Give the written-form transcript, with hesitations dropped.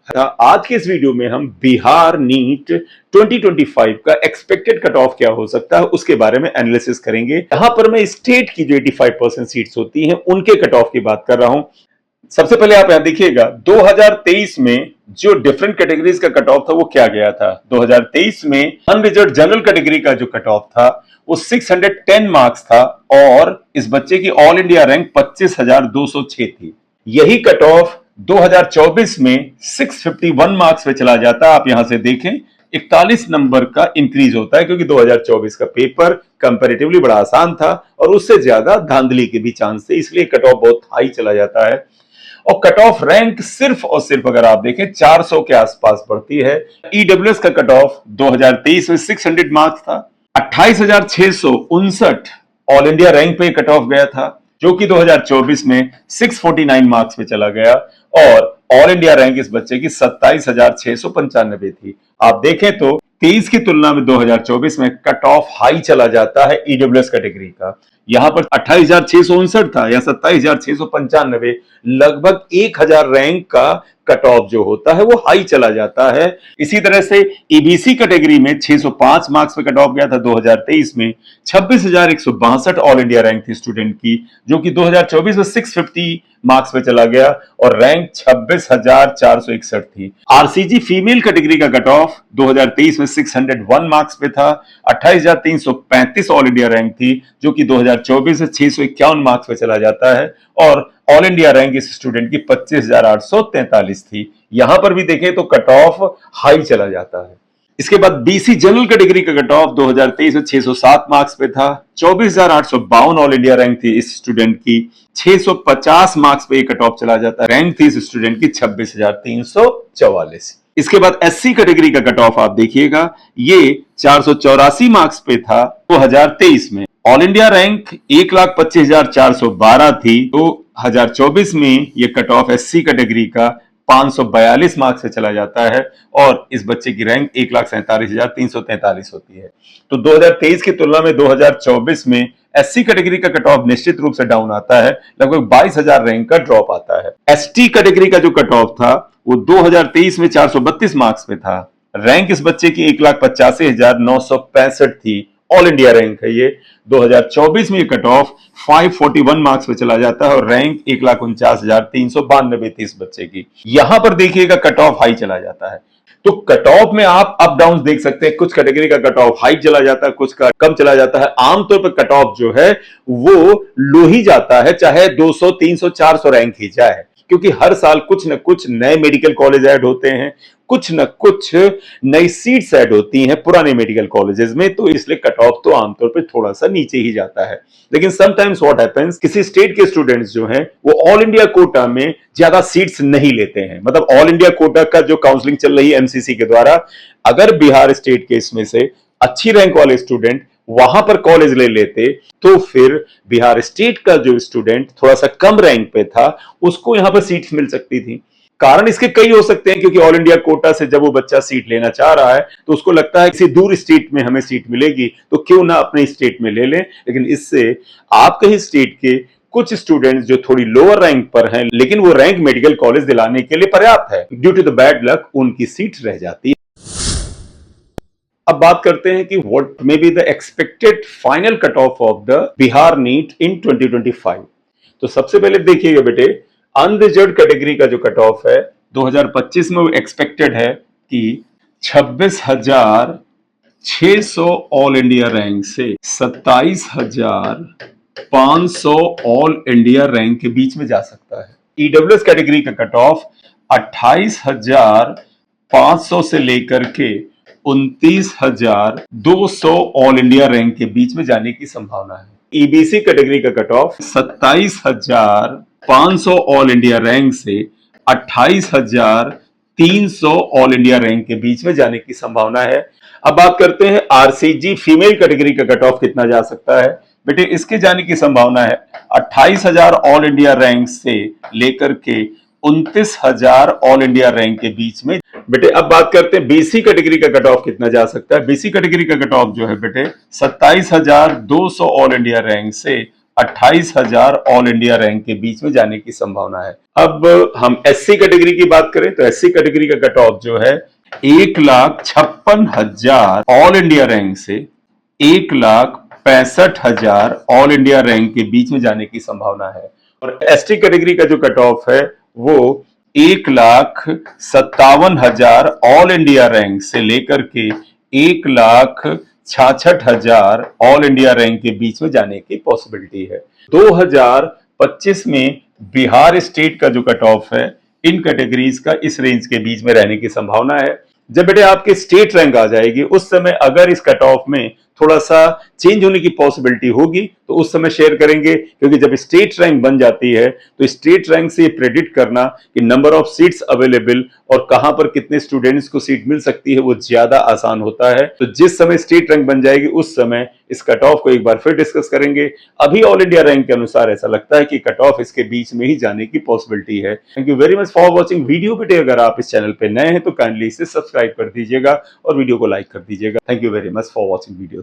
आज के इस वीडियो में हम बिहार नीट 2025 का एक्सपेक्टेड कट ऑफ क्या हो सकता है उसके बारे में एनालिसिस करेंगे। यहां पर मैं स्टेट की जो 85% सीट्स होती हैं उनके कट ऑफ की बात कर रहा हूं। सबसे पहले आप यहां देखिएगा 2023 में जो डिफरेंट कैटेगरीज का कट ऑफ था वो क्या गया था। 2023 में अनरिजर्व जनरल कैटेगरी का जो कट ऑफ था वो 610 मार्क्स था और इस बच्चे की ऑल इंडिया रैंक 25,206 थी। यही कट ऑफ 2024 में 651 मार्क्स पे चला जाता। आप यहां से देखें 41 नंबर का इंक्रीज होता है क्योंकि 2024 का पेपर कंपैरेटिवली बड़ा आसान था और उससे ज्यादा धांधली के भी चांस थे, इसलिए कट ऑफ बहुत हाई चला जाता है। और कट ऑफ रैंक सिर्फ और सिर्फ अगर आप देखें 400 के आसपास पड़ती है। ईडब्ल्यूएस का कट ऑफ 2023 में 600 मार्क्स था। 28,659 ऑल इंडिया रैंक पे कट ऑफ गया था जो कि 2024 में 649 मार्क्स पे चला गया और ऑल इंडिया रैंक इस बच्चे की 27,695 थी। आप देखें तो 23 की तुलना में 2024 में कट ऑफ हाई चला जाता है ईडब्ल्यूएस कैटेगरी का। यहां पर 28,659 था या 27,695, लगभग 1,000 रैंक का कट ऑफ जो होता है वो हाई चला जाता है। इसी तरह से ईबीसी कैटेगरी में 605 मार्क्स पे कट ऑफ गया था 2023 में। 26,162 ऑल इंडिया रैंक थी स्टूडेंट की जो कि 2024 में 650 मार्क्स पे चला गया और रैंक 26,461 थी। आरसीजी फीमेल कैटेगरी का कट ऑफ 2023 में 601 मार्क्स पे था। 28,335 ऑल इंडिया रैंक थी जो कि 2024 से 651 मार्क्स पे चला जाता है और ऑल इंडिया रैंक इस स्टूडेंट की 25,843 थी। यहां पर भी देखें तो कट ऑफ हाई चला जाता है। इसके बाद बीसी जनरल कैटेगरी का कट ऑफ 2023 में 607 मार्क्स पे था। 24,852 ऑल इंडिया रैंक थी इस स्टूडेंट की। 650 मार्क्स पे कट ऑफ चला जाता है। रैंक थी इस स्टूडेंट की 26,344। इसके बाद एससी कैटेगरी का कट ऑफ आप देखिएगा, ये 484 मार्क्स पे था 2023 में। ऑल इंडिया रैंक 1,25,412 थी। 2024 में ये कट ऑफ एससी कैटेगरी का 542 मार्क्स से चला जाता है और इस बच्चे की रैंक 1,47,343 होती है। तो 2023 की तुलना में 2024 में एससी कैटेगरी का कट ऑफ निश्चित रूप से डाउन आता है, लगभग 22,000 रैंक का ड्रॉप आता है। एसटी कैटेगरी का जो कट ऑफ था वो 2023 में 432 मार्क्स पे था। रैंक इस बच्चे की 1,85,965 थी। ऑल इंडिया रैंक है ये। 2024 में ये कट ऑफ 541 मार्क्स पे चला जाता है और रैंक 1,49,392 थी इस बच्चे की। यहां पर देखिएगा कट ऑफ हाई चला जाता है। तो कट ऑफ में आप अप डाउन देख सकते हैं, कुछ कैटेगरी का कट ऑफ हाई चला जाता है, कुछ का कम चला जाता है। आमतौर पर कट ऑफ जो है वो लो ही जाता है, चाहे 200, 300, 400 रैंक ही जाए, क्योंकि हर साल कुछ न कुछ नए मेडिकल कॉलेज ऐड होते हैं, कुछ न कुछ नई सीट्स ऐड होती हैं पुराने मेडिकल कॉलेजेस में, तो इसलिए कट ऑफ तो आमतौर पे थोड़ा सा नीचे ही जाता है। लेकिन समटाइम्स व्हाट हैपेंस, किसी स्टेट के स्टूडेंट्स जो हैं वो ऑल इंडिया कोटा में ज्यादा सीट्स नहीं लेते हैं। मतलब ऑल इंडिया कोटा का जो काउंसलिंग चल रही है एमसीसी के द्वारा, अगर बिहार स्टेट के इसमें से अच्छी रैंक वाले स्टूडेंट वहां पर कॉलेज ले लेते तो फिर बिहार स्टेट का जो स्टूडेंट थोड़ा सा कम रैंक पे था उसको यहां पर सीट्स मिल सकती थी। कारण इसके कई हो सकते हैं, क्योंकि ऑल इंडिया कोटा से जब वो बच्चा सीट लेना चाह रहा है तो उसको लगता है किसी दूर स्टेट में हमें सीट मिलेगी तो क्यों ना अपने स्टेट में ले लें। लेकिन इससे आपके ही स्टेट के कुछ स्टूडेंट्स जो थोड़ी लोअर रैंक पर हैं लेकिन वो रैंक मेडिकल कॉलेज दिलाने के लिए पर्याप्त है, due to the bad luck उनकी सीट रह जाती है। अब बात करते हैं कि what may be the expected final cut off the Bihar NEET in 2025। तो सबसे पहले देखिएगा बेटे, अनरिजर्व कैटेगरी का जो कट ऑफ है 2025 में वो एक्सपेक्टेड है कि 26,600 ऑल इंडिया रैंक से 27,500 ऑल इंडिया रैंक के बीच में जा सकता है। ईडब्ल्यूएस कैटेगरी का कट ऑफ 28,500 से लेकर के 29,200 ऑल इंडिया रैंक के बीच में जाने की संभावना है। ईबीसी कैटेगरी का cut off 27,500 all India rank से 28,300 ऑल इंडिया रैंक के बीच में जाने की संभावना है। अब बात करते हैं आरसीजी फीमेल कैटेगरी का कट ऑफ कितना जा सकता है। बेटे इसके जाने की संभावना है 28,000 ऑल इंडिया रैंक से लेकर के 29,000 ऑल इंडिया रैंक के बीच में। बेटे अब बात करते हैं बीसी कैटेगरी का कट ऑफ कितना जा सकता है। बीसी कैटेगरी का कट ऑफ जो है बेटे 27,200 ऑल इंडिया रैंक से 28,000 ऑल इंडिया रैंक के बीच में जाने की संभावना है। अब हम एससी कैटेगरी की बात करें तो एससी कैटेगरी का कट ऑफ जो है 1,56,000 ऑल इंडिया रैंक से 1,65,000 ऑल इंडिया रैंक के बीच में जाने की संभावना है। और एसटी कैटेगरी का जो कट ऑफ है वो 1,57,000 ऑल इंडिया रैंक से लेकर के 1,66,000 ऑल इंडिया रैंक के बीच में जाने की पॉसिबिलिटी है। 2025 में बिहार स्टेट का जो कट ऑफ है इन कैटेगरीज का इस रेंज के बीच में रहने की संभावना है। जब बेटे आपकी स्टेट रैंक आ जाएगी उस समय अगर इस कट ऑफ में थोड़ा सा चेंज होने की पॉसिबिलिटी होगी तो उस समय शेयर करेंगे, क्योंकि जब स्टेट रैंक बन जाती है तो स्टेट रैंक से प्रेडिक्ट करना कि नंबर ऑफ सीट्स अवेलेबल और कहां पर कितने स्टूडेंट्स को सीट मिल सकती है वो ज्यादा आसान होता है। तो जिस समय स्टेट रैंक बन जाएगी उस समय इस कट ऑफ को एक बार फिर डिस्कस करेंगे। अभी ऑल इंडिया रैंक के अनुसार ऐसा लगता है कि कट ऑफ इसके बीच में ही जाने की पॉसिबिलिटी है। Thank you very much for watching video. बेटे अगर आप इस चैनल पे नए हैं तो काइंडली इसे सब्सक्राइब कर दीजिएगा और वीडियो को लाइक कर दीजिएगा। Thank you very much for watching video.